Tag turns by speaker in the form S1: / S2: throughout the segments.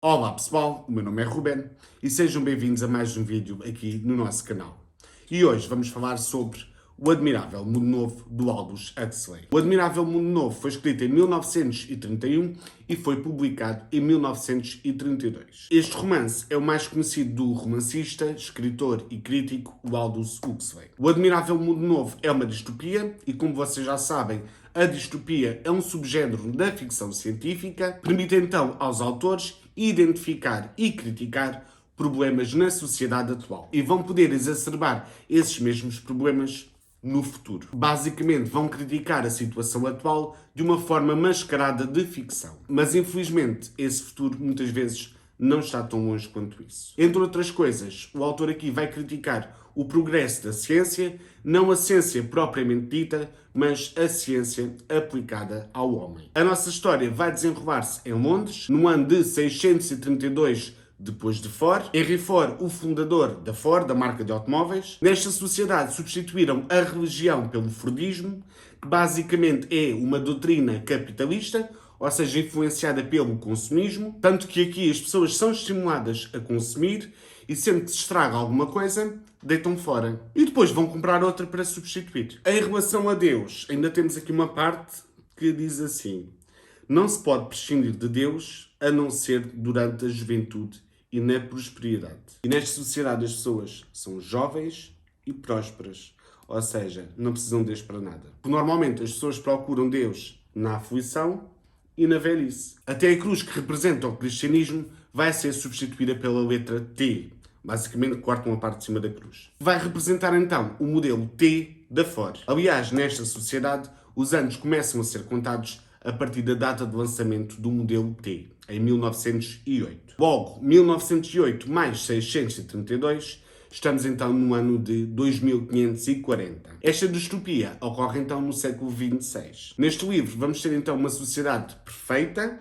S1: Olá pessoal, o meu nome é Ruben e sejam bem-vindos a mais um vídeo aqui no nosso canal. E hoje vamos falar sobre O Admirável Mundo Novo do Aldous Huxley. O Admirável Mundo Novo foi escrito em 1931 e foi publicado em 1932. Este romance é o mais conhecido do romancista, escritor e crítico Aldous Huxley. O Admirável Mundo Novo é uma distopia e, como vocês já sabem, a distopia é um subgénero da ficção científica, permite então aos autores identificar e criticar problemas na sociedade atual e vão poder exacerbar esses mesmos problemas no futuro. Basicamente, vão criticar a situação atual de uma forma mascarada de ficção. Mas, infelizmente, esse futuro muitas vezes não está tão longe quanto isso. Entre outras coisas, o autor aqui vai criticar o progresso da ciência, não a ciência propriamente dita, mas a ciência aplicada ao homem. A nossa história vai desenrolar-se em Londres, no ano de 632 depois de Ford. Henry Ford, o fundador da Ford, da marca de automóveis. Nesta sociedade substituíram a religião pelo Fordismo, que basicamente é uma doutrina capitalista, ou seja, influenciada pelo consumismo, tanto que aqui as pessoas são estimuladas a consumir e sempre que se estraga alguma coisa, deitam fora. E depois vão comprar outra para substituir. Em relação a Deus, ainda temos aqui uma parte que diz assim: não se pode prescindir de Deus a não ser durante a juventude e na prosperidade. E nesta sociedade as pessoas são jovens e prósperas, ou seja, não precisam de Deus para nada. Porque normalmente as pessoas procuram Deus na aflição e na velhice. Até a cruz que representa o cristianismo vai ser substituída pela letra T. Basicamente cortam a parte de cima da cruz. Vai representar então o modelo T da Ford. Aliás, nesta sociedade, os anos começam a ser contados a partir da data de lançamento do modelo T, em 1908. Logo, 1908 mais 632, estamos então no ano de 2540. Esta distopia ocorre então no século XXVI. Neste livro vamos ter então uma sociedade perfeita,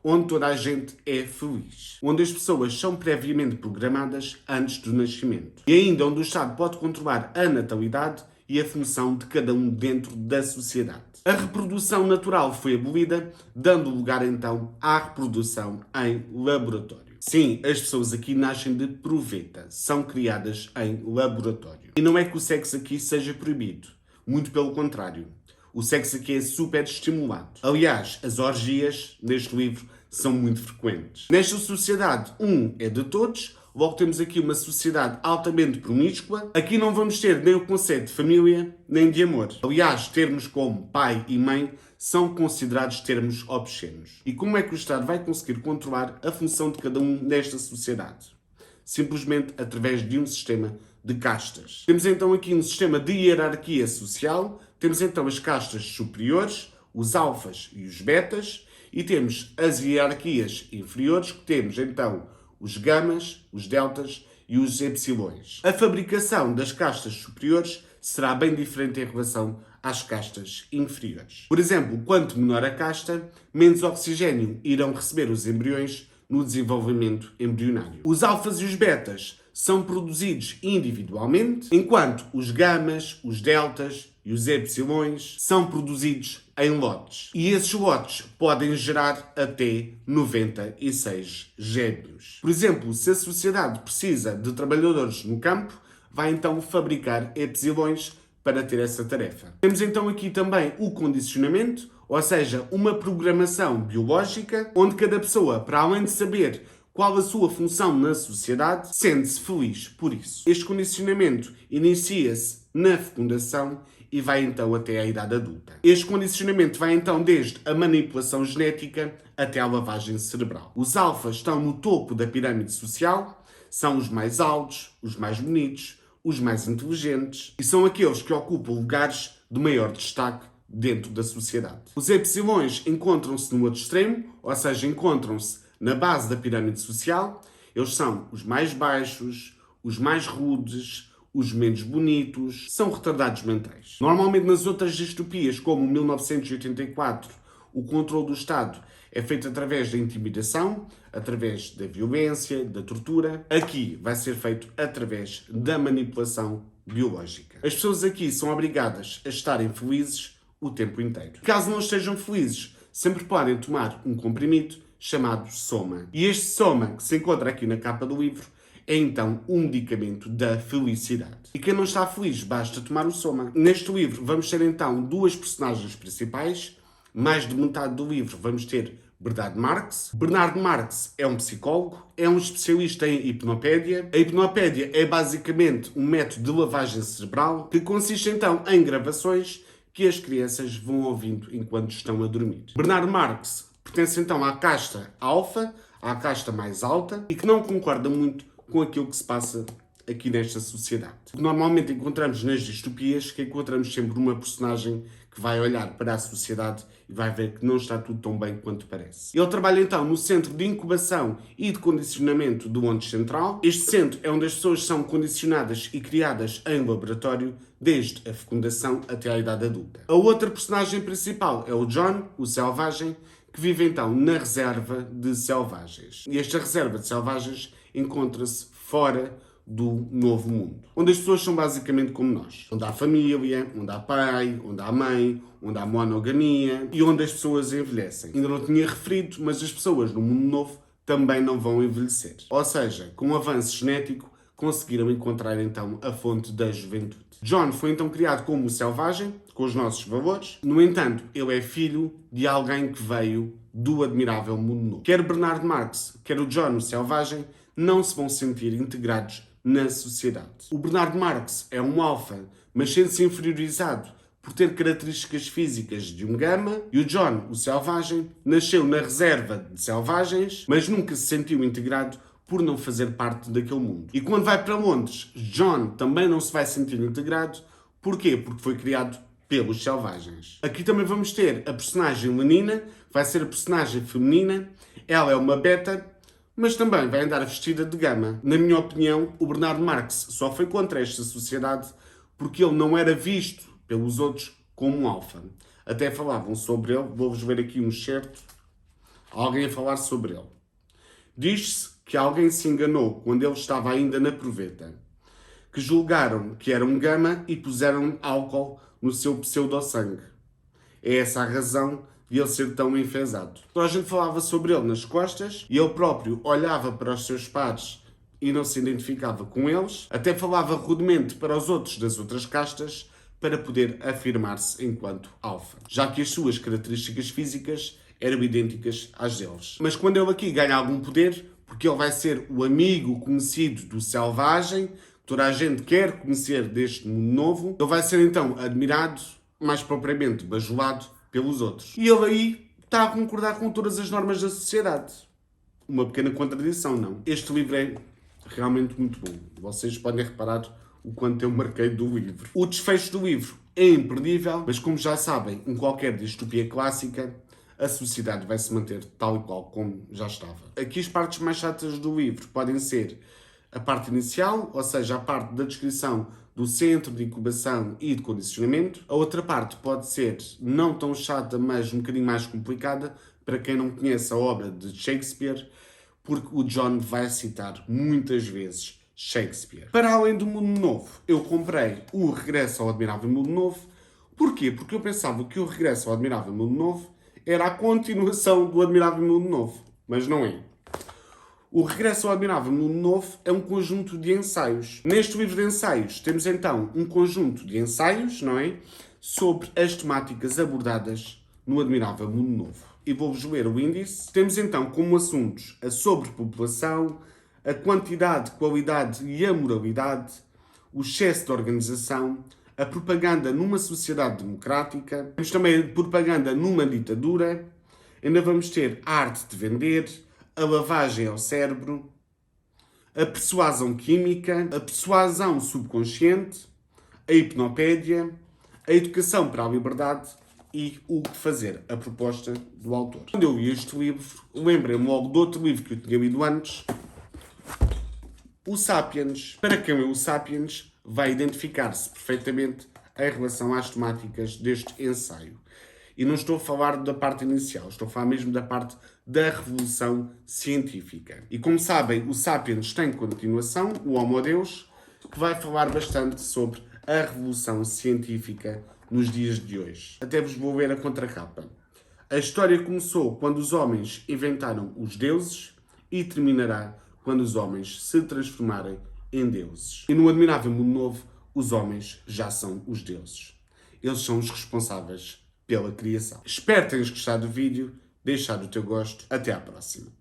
S1: onde toda a gente é feliz. Onde as pessoas são previamente programadas antes do nascimento. E ainda onde o Estado pode controlar a natalidade e a função de cada um dentro da sociedade. A reprodução natural foi abolida, dando lugar então à reprodução em laboratório. Sim, as pessoas aqui nascem de proveta, são criadas em laboratório. E não é que o sexo aqui seja proibido, muito pelo contrário. O sexo aqui é super estimulado. Aliás, as orgias neste livro são muito frequentes. Nesta sociedade, um é de todos. Logo temos aqui uma sociedade altamente promíscua. Aqui não vamos ter nem o conceito de família, nem de amor. Aliás, termos como pai e mãe são considerados termos obscenos. E como é que o Estado vai conseguir controlar a função de cada um nesta sociedade? Simplesmente através de um sistema de castas. Temos então aqui um sistema de hierarquia social. Temos então as castas superiores, os alfas e os betas. E temos as hierarquias inferiores, que temos então os gamas, os deltas e os epsilões. A fabricação das castas superiores será bem diferente em relação às castas inferiores. Por exemplo, quanto menor a casta, menos oxigênio irão receber os embriões no desenvolvimento embrionário. Os alfas e os betas são produzidos individualmente, enquanto os gamas, os deltas e os epsilões são produzidos em lotes. E esses lotes podem gerar até 96 gêmeos. Por exemplo, se a sociedade precisa de trabalhadores no campo, vai então fabricar epsilões para ter essa tarefa. Temos então aqui também o condicionamento, ou seja, uma programação biológica, onde cada pessoa, para além de saber qual a sua função na sociedade, sente-se feliz por isso. Este condicionamento inicia-se na fecundação e vai então até à idade adulta. Este condicionamento vai então desde a manipulação genética até à lavagem cerebral. Os alfas estão no topo da pirâmide social, são os mais altos, os mais bonitos, os mais inteligentes e são aqueles que ocupam lugares de maior destaque dentro da sociedade. Os epsilões encontram-se no outro extremo, ou seja, encontram-se na base da pirâmide social. Eles são os mais baixos, os mais rudes, os menos bonitos, são retardados mentais. Normalmente nas outras distopias, como 1984, o controle do Estado é feito através da intimidação, através da violência, da tortura. Aqui vai ser feito através da manipulação biológica. As pessoas aqui são obrigadas a estarem felizes o tempo inteiro. Caso não estejam felizes, sempre podem tomar um comprimido chamado Soma. E este Soma, que se encontra aqui na capa do livro, é então um medicamento da felicidade. E quem não está feliz, basta tomar o Soma. Neste livro vamos ter então duas personagens principais. Mais de metade do livro vamos ter Bernard Marx. Bernard Marx é um psicólogo, é um especialista em hipnopédia. A hipnopédia é basicamente um método de lavagem cerebral que consiste então em gravações que as crianças vão ouvindo enquanto estão a dormir. Bernard Marx pertence então à casta alfa, à casta mais alta, e que não concorda muito com aquilo que se passa aqui nesta sociedade. Normalmente encontramos nas distopias que encontramos sempre uma personagem que vai olhar para a sociedade e vai ver que não está tudo tão bem quanto parece. Ele trabalha então no Centro de Incubação e de Condicionamento do Monte Central. Este centro é onde as pessoas são condicionadas e criadas em laboratório desde a fecundação até à idade adulta. A outra personagem principal é o John, o selvagem, que vive então na reserva de selvagens. E esta reserva de selvagens encontra-se fora do Novo Mundo, onde as pessoas são basicamente como nós. Onde há família, onde há pai, onde há mãe, onde há monogamia e onde as pessoas envelhecem. Ainda não tinha referido, mas as pessoas no Mundo Novo também não vão envelhecer. Ou seja, com o avanço genético, conseguiram encontrar então a fonte da juventude. John foi então criado como selvagem, com os nossos valores. No entanto, ele é filho de alguém que veio do admirável Mundo Novo. Quer Bernard Marx, quer o John, o selvagem, não se vão sentir integrados na sociedade. O Bernard Marx é um alfa, mas sente-se inferiorizado por ter características físicas de um gama, e o John, o selvagem, nasceu na reserva de selvagens, mas nunca se sentiu integrado por não fazer parte daquele mundo. E quando vai para Londres, John também não se vai sentir integrado. Porquê? Porque foi criado pelos selvagens. Aqui também vamos ter a personagem Lenina, vai ser a personagem feminina. Ela é uma beta, mas também vai andar vestida de gama. Na minha opinião, o Bernard Marx só foi contra esta sociedade porque ele não era visto pelos outros como um alfa. Até falavam sobre ele, vou-vos ver aqui um certo, alguém a falar sobre ele. Diz-se que alguém se enganou quando ele estava ainda na proveta, que julgaram que era um gama e puseram álcool no seu pseudo-sangue. É essa a razão de ele ser tão enfesado. Toda a gente falava sobre ele nas costas e ele próprio olhava para os seus pares e não se identificava com eles, até falava rudemente para os outros das outras castas para poder afirmar-se enquanto alfa, já que as suas características físicas eram idênticas às deles. Mas quando ele aqui ganha algum poder, porque ele vai ser o amigo conhecido do selvagem, que toda a gente quer conhecer deste mundo novo, ele vai ser então admirado, mais propriamente bajulado, pelos outros. E ele aí está a concordar com todas as normas da sociedade. Uma pequena contradição, não? Este livro é realmente muito bom. Vocês podem reparar o quanto eu marquei do livro. O desfecho do livro é imperdível, mas como já sabem, em qualquer distopia clássica, a sociedade vai se manter tal e qual como já estava. Aqui as partes mais chatas do livro podem ser a parte inicial, ou seja, a parte da descrição do centro de incubação e de condicionamento. A outra parte pode ser não tão chata, mas um bocadinho mais complicada, para quem não conhece a obra de Shakespeare, porque o John vai citar muitas vezes Shakespeare. Para além do Mundo Novo, eu comprei o Regresso ao Admirável Mundo Novo. Porquê? Porque eu pensava que o Regresso ao Admirável Mundo Novo era a continuação do Admirável Mundo Novo, mas não é. O Regresso ao Admirável Mundo Novo é um conjunto de ensaios. Neste livro de ensaios temos então um conjunto de ensaios, não é? Sobre as temáticas abordadas no Admirável Mundo Novo. E vou-vos ler o índice. Temos então como assuntos a sobrepopulação, a quantidade, qualidade e a moralidade, o excesso de organização, a propaganda numa sociedade democrática, temos também a propaganda numa ditadura, ainda vamos ter a arte de vender, a lavagem ao cérebro, a persuasão química, a persuasão subconsciente, a hipnopédia, a educação para a liberdade e o que fazer, a proposta do autor. Quando eu li este livro, lembrei-me logo de outro livro que eu tinha lido antes, o Sapiens. Para quem leu o Sapiens, vai identificar-se perfeitamente em relação às temáticas deste ensaio. E não estou a falar da parte inicial, estou a falar mesmo da parte da revolução científica. E como sabem, o Sapiens tem continuação, o Homo Deus, que vai falar bastante sobre a revolução científica nos dias de hoje. Até vos vou ler a contracapa. A história começou quando os homens inventaram os deuses e terminará quando os homens se transformarem em deuses. E no Admirável Mundo Novo, os homens já são os deuses. Eles são os responsáveis pela criação. Espero que tenhas gostado do vídeo, deixar o teu gosto. Até à próxima.